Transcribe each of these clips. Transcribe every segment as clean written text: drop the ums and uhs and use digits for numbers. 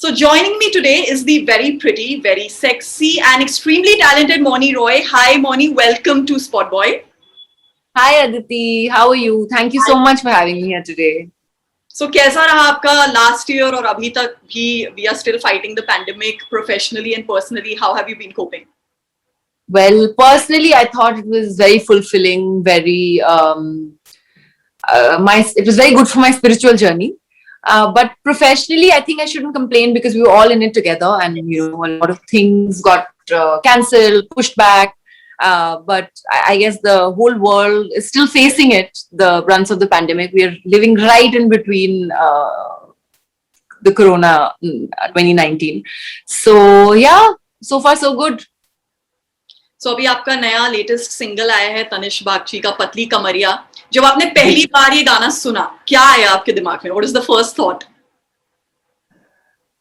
So joining me today is the very pretty, very sexy and extremely talented Mouni Roy. Hi Mouni, welcome to SpotboyE. Hi Aditi, how are you? Thank you so much for having me here today. So कैसा रहा आपका last year और अभी तक भी we are still fighting the pandemic professionally and personally. How have you been coping? Well, personally, I thought it was very fulfilling, very it was very good for my spiritual journey. But professionally, I think I shouldn't complain because we were all in it together, and a lot of things got cancelled, pushed back. But I guess the whole world is still facing it, the brunt of the pandemic. We are living right in between the Corona 2019. So yeah, so far so good. So अभी आपका नया latest single आया है तनिष बागची का पतली कमरिया. जब आपने पहली बार ये गाना सुना, क्या आया आपके दिमाग में? What is the first thought?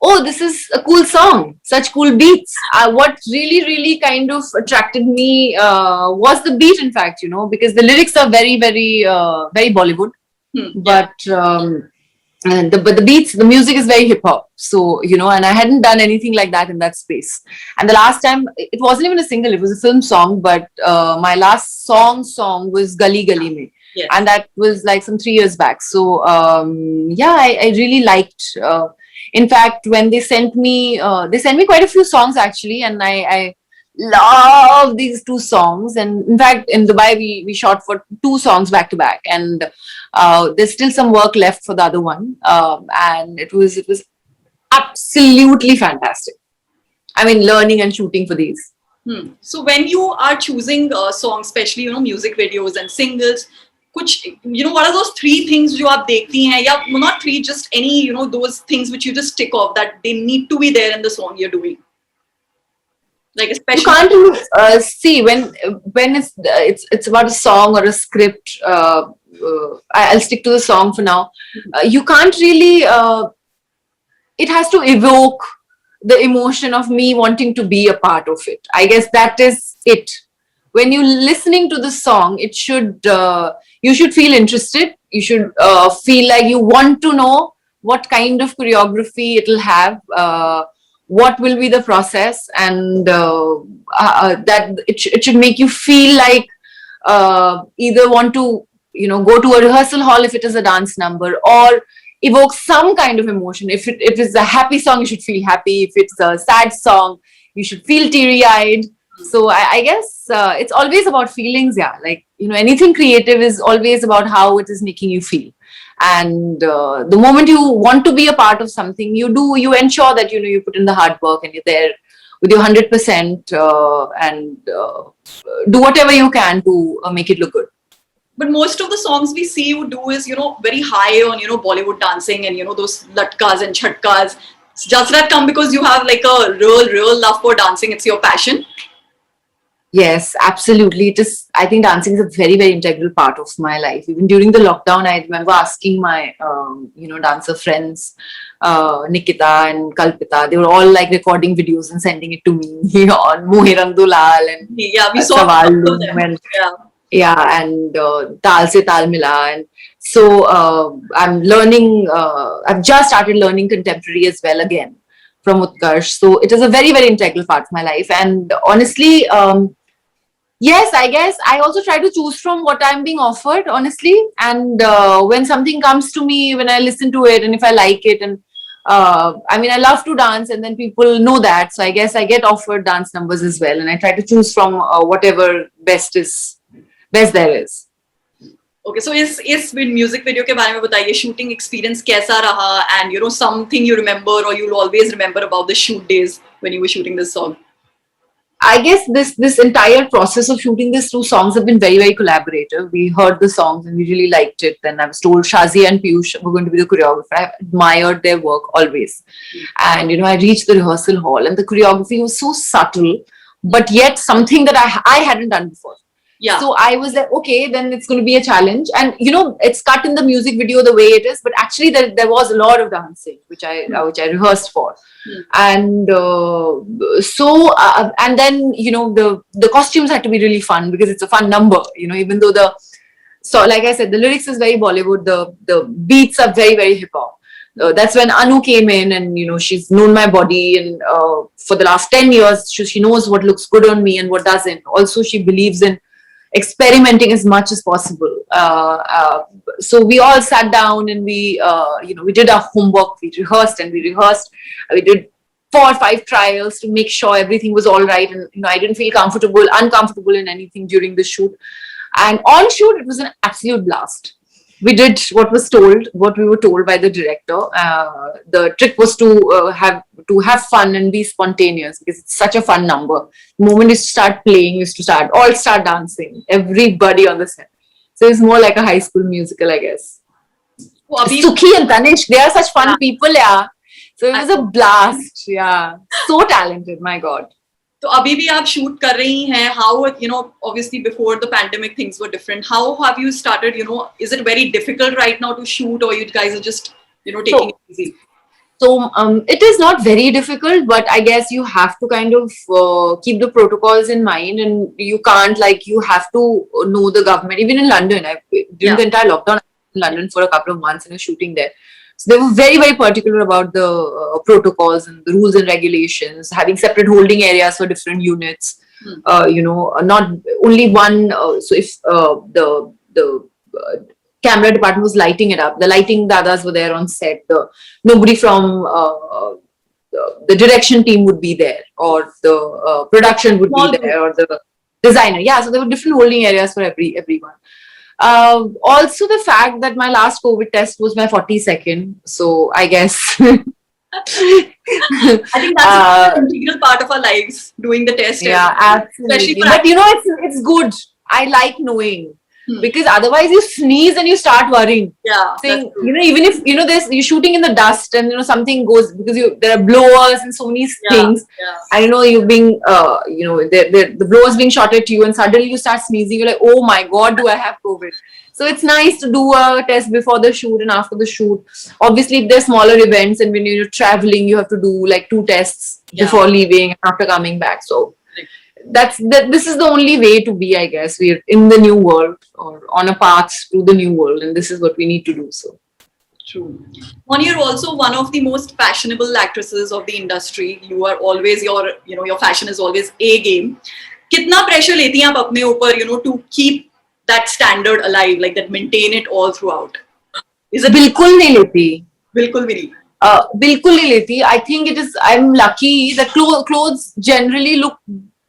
Oh, this is a cool song. Such cool beats. What really kind of attracted me was the beat, in fact, because the lyrics are very Bollywood. But the beats, the music is very hip hop. So, and I hadn't done anything like that in that space. And the last time, it wasn't even a single, it was a film song, but my last song was Gali Gali Mein. Yes. And that was like some 3 years back. So, I really liked. In fact, when they sent me quite a few songs actually, and I love these 2 songs. And in fact, in Dubai, we shot for 2 songs back to back, and there's still some work left for the other one. And it was absolutely fantastic. I mean, learning and shooting for these. So when you are choosing songs, especially music videos and singles, कुछ what are those 3 things जो आप देखती हैं, या not 3, just any those things which you just tick off that they need to be there in the song you're doing, like especially you can't see when it's about a song or a script. I'll stick to the song for now. You can't really it has to evoke the emotion of me wanting to be a part of it. I guess that is it. When you're listening to the song, it should you should feel interested. You should feel like you want to know what kind of choreography it'll have, what will be the process, and that it should make you feel like either want to go to a rehearsal hall if it is a dance number, or evoke some kind of emotion. If it's a happy song, you should feel happy. If it's a sad song, you should feel teary-eyed. So I guess it's always about feelings, yeah. Like, anything creative is always about how it is making you feel. And the moment you want to be a part of something, you ensure that, you put in the hard work and you're there with your 100% and do whatever you can to make it look good. But most of the songs we see you do is, very high on, Bollywood dancing and, those latkas and chatkas. Does that come because you have like a real love for dancing? It's your passion? Yes, absolutely. I think dancing is a very integral part of my life. Even during the lockdown, I remember asking my, dancer friends, Nikita and Kalpita, they were all like recording videos and sending it to me on Mohe Rang Do Lal and yeah, we saw Sawal Loom and and Tal Se Tal Mila. And so I'm learning, I've just started learning contemporary as well again from Utkarsh. So it is a very integral part of my life. And honestly, yes, I guess I also try to choose from what I'm being offered, honestly. And when something comes to me, when I listen to it, and if I like it, and I love to dance, and then people know that. So I guess I get offered dance numbers as well, and I try to choose from whatever best there is. Okay, so इस music video के बारे में बताइए, shooting experience कैसा रहा, and something you remember or you'll always remember about the shoot days when you were shooting this song. I guess this entire process of shooting these 2 songs have been very collaborative. We heard the songs and we really liked it. Then I was told Shazia and Piyush were going to be the choreographer. I've admired their work always. And I reached the rehearsal hall and the choreography was so subtle, but yet something that I hadn't done before. Yeah. So I was like, okay, then it's going to be a challenge. And it's cut in the music video the way it is, but actually there was a lot of dancing which I rehearsed for. And and then the costumes had to be really fun because it's a fun number, even though so like I said, the lyrics is very Bollywood, the beats are very hip hop, That's when Anu came in, and she's known my body, and for the last 10 years she knows what looks good on me and what doesn't. Also, she believes in experimenting as much as possible. So we all sat down and we did our homework. We rehearsed and we rehearsed. We did 4 or 5 trials to make sure everything was all right, and I didn't feel uncomfortable in anything during the shoot. And on shoot, it was an absolute blast. We did what we were told by the director. The trick was to have fun and be spontaneous, because it's such a fun number. The moment you start playing, you all start dancing, everybody on the set. So it's more like a high school musical, I guess. Well, Sukhi and Tanish, they are such fun people, yeah. So it was a blast, yeah. So talented, my God. तो अभी भी आप shoot कर रही हैं. How, obviously before the pandemic things were different. How have you started, is it very difficult right now to shoot, or you guys are just, taking it easy? So it is not very difficult, but I guess you have to kind of keep the protocols in mind, and you can't, you have to know the government. Even in London, during the entire lockdown, I was in London for a couple of months and I was shooting there. So they were very, very particular about the protocols and the rules and regulations, having separate holding areas for different units. Not only one. So if the camera department was lighting it up, the lighting dadas were there on set. Nobody from the direction team would be there, or the production would be there, or the designer. Yeah, so there were different holding areas for everyone. Also, the fact that my last COVID test was my 42nd, so I guess I think that's an integral part of our lives, doing the test. Yeah, absolutely. But it's good. I like knowing. Because otherwise you sneeze and you start worrying. Yeah. Saying, even if you're shooting in the dust and something goes, because there are blowers and so many things. Yeah. I know you're being the blower is being shot at you, and suddenly you start sneezing. You're like, oh my God, do I have COVID? So it's nice to do a test before the shoot and after the shoot. Obviously, if there's smaller events and when you're traveling, you have to do 2 tests before leaving and after coming back. So this is the only way to be, I guess. We're in the new world, or on a path to the new world, and this is what we need to do. So true. Mouni, you're also one of the most fashionable actresses of the industry. You are always your fashion is always A game. Kitna pressure leti hain aap apne upar, to keep that standard alive, that maintain it all throughout? Is it bilkul nahi leti. Bilkul bhi nahi. Bilkul nahi leti. I think I'm lucky that clothes generally look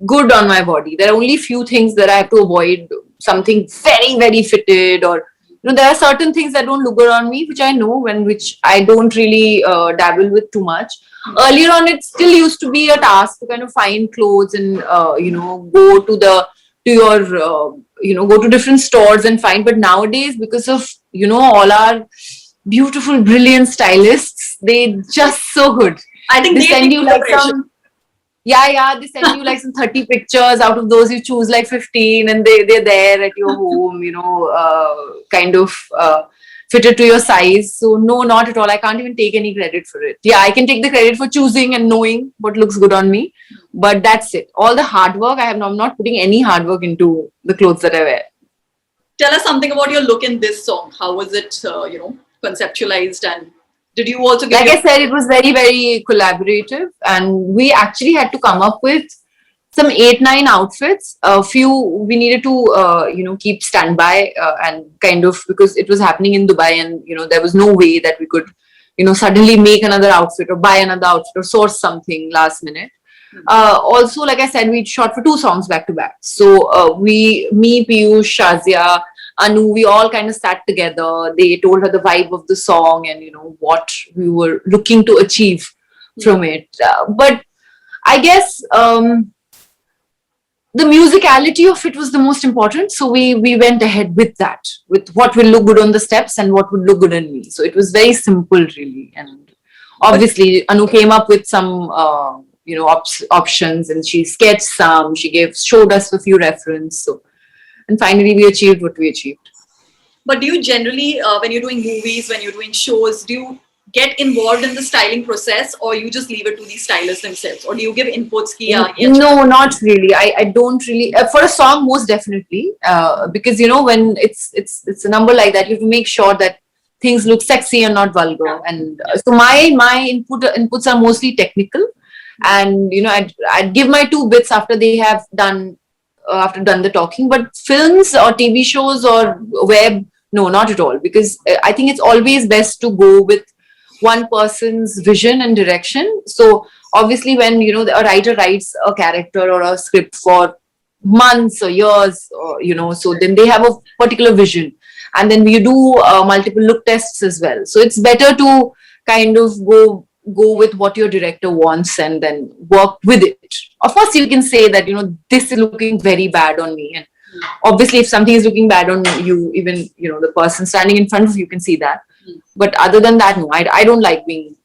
good on my body. There are only few things that I have to avoid. Something very, very fitted, or there are certain things that don't look good on me, which I know, and which I don't really dabble with too much. Earlier on, it still used to be a task to kind of find clothes and go to different stores and find. But nowadays, because of all our beautiful, brilliant stylists, they just so good. I think they send you some. Yeah, they send you some 30 pictures. Out of those, you choose 15, and they're there at your home, kind of fitted to your size. So no, not at all. I can't even take any credit for it. Yeah, I can take the credit for choosing and knowing what looks good on me, but that's it. All the hard work, I'm not putting any hard work into the clothes that I wear. Tell us something about your look in this song. How was it, conceptualized, and did you also get I said, it was very, very collaborative, and we actually had to come up with some 8-9 outfits. A few we needed to keep standby, and kind of, because it was happening in Dubai, and there was no way that we could suddenly make another outfit or buy another outfit or source something last minute. Also, like I said, we shot for 2 songs back to back. So me, Piyush, Shazia, Anu, we all kind of sat together. They told her the vibe of the song and what we were looking to achieve from it. But I guess the musicality of it was the most important. So we went ahead with that, with what will look good on the steps and what would look good on me. So it was very simple, really. And obviously, Anu came up with some options, and she sketched some. She showed us a few references. So. And finally, we achieved what we achieved. But do you generally, when you're doing movies, when you're doing shows, do you get involved in the styling process, or you just leave it to the stylists themselves, or do you give inputs? No, not really. I don't really. For a song, most definitely, because when it's a number like that, you have to make sure that things look sexy and not vulgar. And so my inputs are mostly technical, and I'd give my 2 bits after they have done after done the talking. But films or TV shows or web, no, not at all, because I think it's always best to go with one person's vision and direction. So obviously, when a writer writes a character or a script for months or years, or, so then they have a particular vision, and then we do multiple look tests as well. So it's better to kind of go with what your director wants and then work with it. Of course, you can say that this is looking very bad on me, and obviously, if something is looking bad on you, even the person standing in front of you can see that. But other than that, no, I don't like being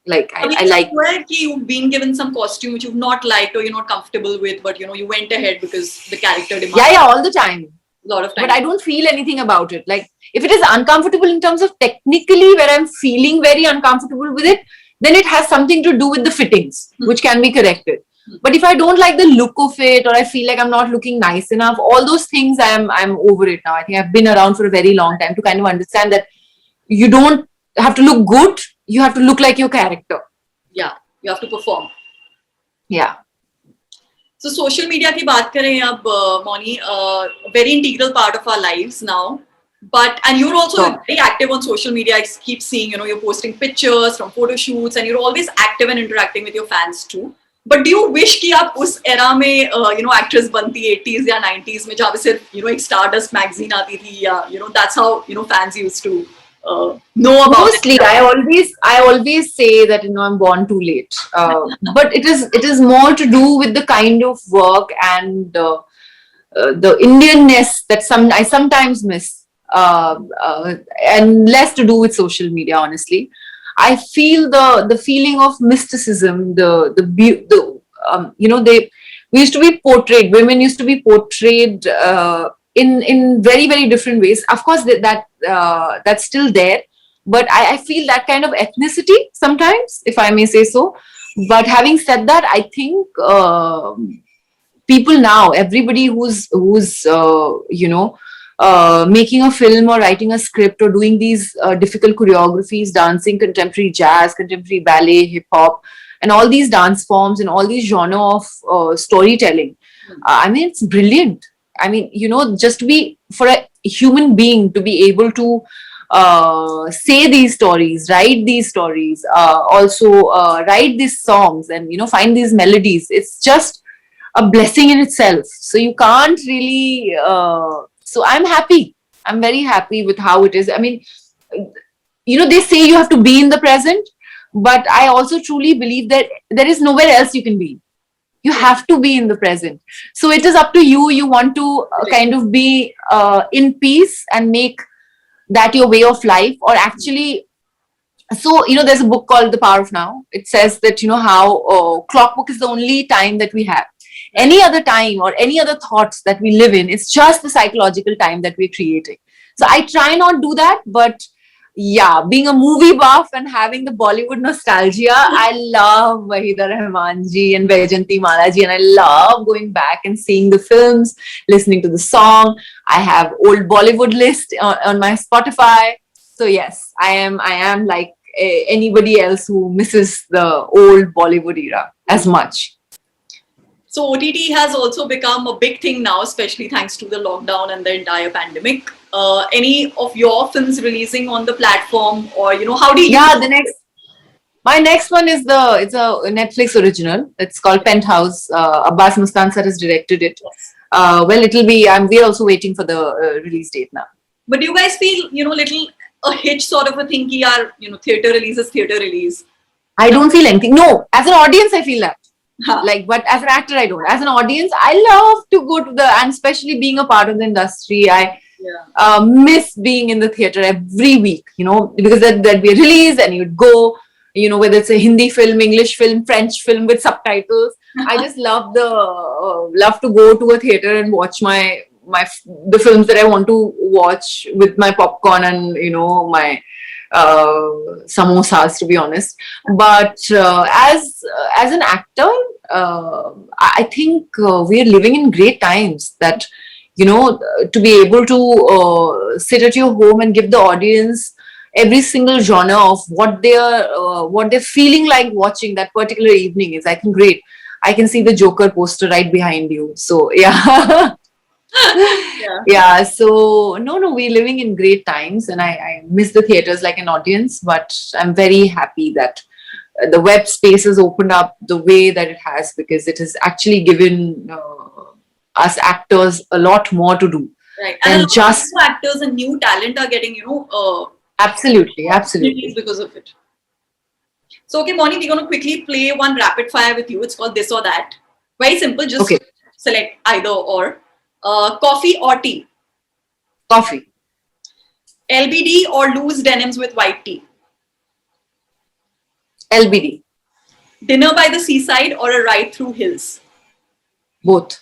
like I like. Where you've been given some costume which you've not liked or you're not comfortable with, but you went ahead because the character demanded. Yeah, all the time. A lot of time. But I don't feel anything about it. Like, if it is uncomfortable in terms of technically where I'm feeling very uncomfortable with it, then it has something to do with the fittings, which can be corrected. But if I don't like the look of it, or I feel like I'm not looking nice enough, all those things, I'm over it now. I think I've been around for a very long time to kind of understand that you don't have to look good, you have to look like your character. Yeah, you have to perform. Yeah. So social media ki baat kare ab, Mouni, very integral part of our lives now. And you're also very active on social media. I keep seeing, you're posting pictures from photo shoots, and you're always active and interacting with your fans too. But do you wish कि आप उस era में actress बनती 80s या 90s में, जहाँ पे सिर्फ एक Stardust magazine आती थी, या that's how fans used to know about mostly it. I always say that I'm born too late, but it is more to do with the kind of work and the Indianness that I sometimes miss, and less to do with social media, honestly. I feel the feeling of mysticism, we used to be portrayed, women used to be portrayed in very, very different ways. Of course, that's still there, but I feel that kind of ethnicity sometimes, if I may say so. But having said that, I think people now, everybody who's making a film or writing a script or doing these difficult choreographies, dancing, contemporary jazz, contemporary ballet, hip hop, and all these dance forms and all these genre of storytelling. I mean, it's brilliant. I mean, just to be, for a human being to be able to say these stories, write these stories, also write these songs, and find these melodies. It's just a blessing in itself. So you can't really. So I'm happy. I'm very happy with how it is. I mean, they say you have to be in the present, but I also truly believe that there is nowhere else you can be. You have to be in the present. So it is up to you. You want to kind of be in peace and make that your way of life, or actually. So, there's a book called The Power of Now. It says that, how clockwork is the only time that we have. Any other time or any other thoughts that we live in, it's just the psychological time that we're creating. So I try not do that, but yeah, being a movie buff and having the Bollywood nostalgia, I love Wahida Rahman ji and Vaijayanti Mala ji, and I love going back and seeing the films, listening to the song. I have old Bollywood list on my Spotify. So yes, I am like anybody else who misses the old Bollywood era as much. So OTT has also become a big thing now, especially thanks to the lockdown and the entire pandemic. Any of your films releasing on the platform, or how do you? Yeah, my next one is it's a Netflix original. It's called Penthouse. Abbas Mustan sir has directed it. Yes. Well, it'll be. We're also waiting for the release date now. But do you guys feel little a hitch sort of a thing? Ki yaar, theater release is theater release. I don't feel anything. No, as an audience, I feel that. But as an actor, I don't. As an audience, I love to go to and especially being a part of the industry, I miss being in the theater every week, because there'd be a release and you'd go, whether it's a Hindi film, English film, French film with subtitles. I just love to go to a theater and watch the films that I want to watch with my popcorn and, my samosas, to be honest. But as an actor, I think we are living in great times that to be able to sit at your home and give the audience every single genre of what they're feeling like watching that particular evening is. I think great. I can see the Joker poster right behind you. So yeah. Yeah. Yeah, so no, we're living in great times, and I miss the theaters like an audience, but I'm very happy that the web space has opened up the way that it has, because it has actually given us actors a lot more to do Right. And a than lot of just. new actors and new talent are getting, Absolutely, opportunities absolutely. because of it. So, okay, Moni, we're going to quickly play one rapid fire with you. It's called This or That. Very simple. Just Okay, select either or. Coffee or tea? coffee, LBD or loose denims with white tea? LBD, Dinner by the seaside or a ride through hills? both.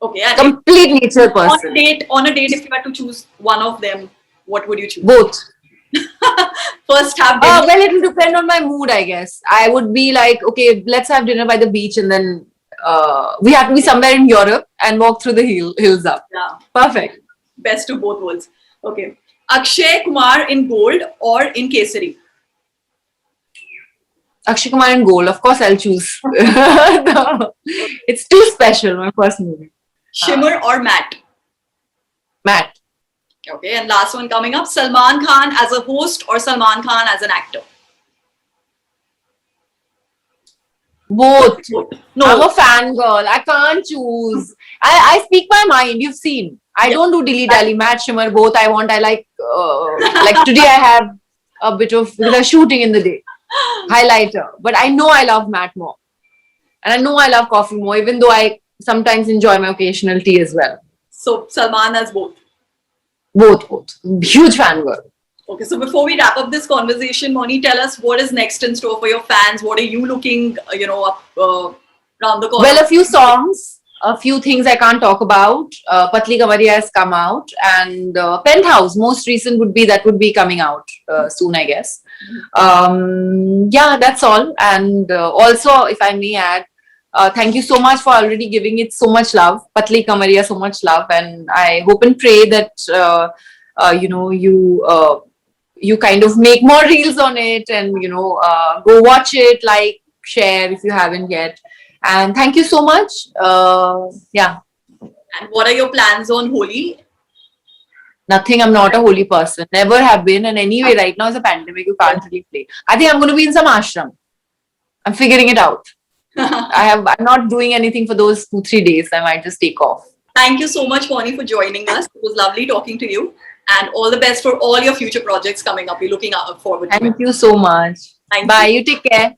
Okay, and if Complete nature person. on a date, if you had to choose one of them, what would you choose? Both. First, have dinner. Well, it will depend on my mood, I guess. I would be like, okay, let's have dinner by the beach, and then we have to be somewhere in Europe and walk through the hills up. Yeah, Perfect. best of both worlds. Okay, Akshay Kumar in gold or in kesari? Akshay Kumar in gold. Of course, I'll choose. No, it's too special, my first movie. Shimmer or matte? Matt, Okay, and last one coming up, Salman Khan as a host or Salman Khan as an actor? both. No. I'm a fangirl. I can't choose. I speak my mind. You've seen. I Yeah. don't do dilly dally. Matt, Shimmer, both. I want. I like today. I have a bit of, because I'm shooting in the day, highlighter. But I know I love Matt more, and I know I love coffee more. Even though I sometimes enjoy my occasional tea as well. So Salman as both. Both. Huge fangirl. Okay, so before we wrap up this conversation, Moni, tell us what is next in store for your fans. What are you looking, up around the corner? Well, a few songs, a few things I can't talk about. Patli Kamaria has come out, and Penthouse, most recent would be coming out soon, I guess. Yeah, that's all. And also, if I may add, thank you so much for already giving it so much love, Patli Kamaria, so much love, and I hope and pray that you kind of make more reels on it, and go watch it, like, share if you haven't yet. And thank you so much. Yeah, And what are your plans on Holi? nothing. I'm not a holy person, never have been, and anyway right now is a pandemic, you can't really play. I think I'm going to be in some ashram. I'm figuring it out. I'm not doing anything for those 2-3 days. I might just take off. Thank you so much, Moni, for joining us. It was lovely talking to you. And all the best for all your future projects coming up. We're looking forward to it. Thank you so much. Thank Bye. you. You take care.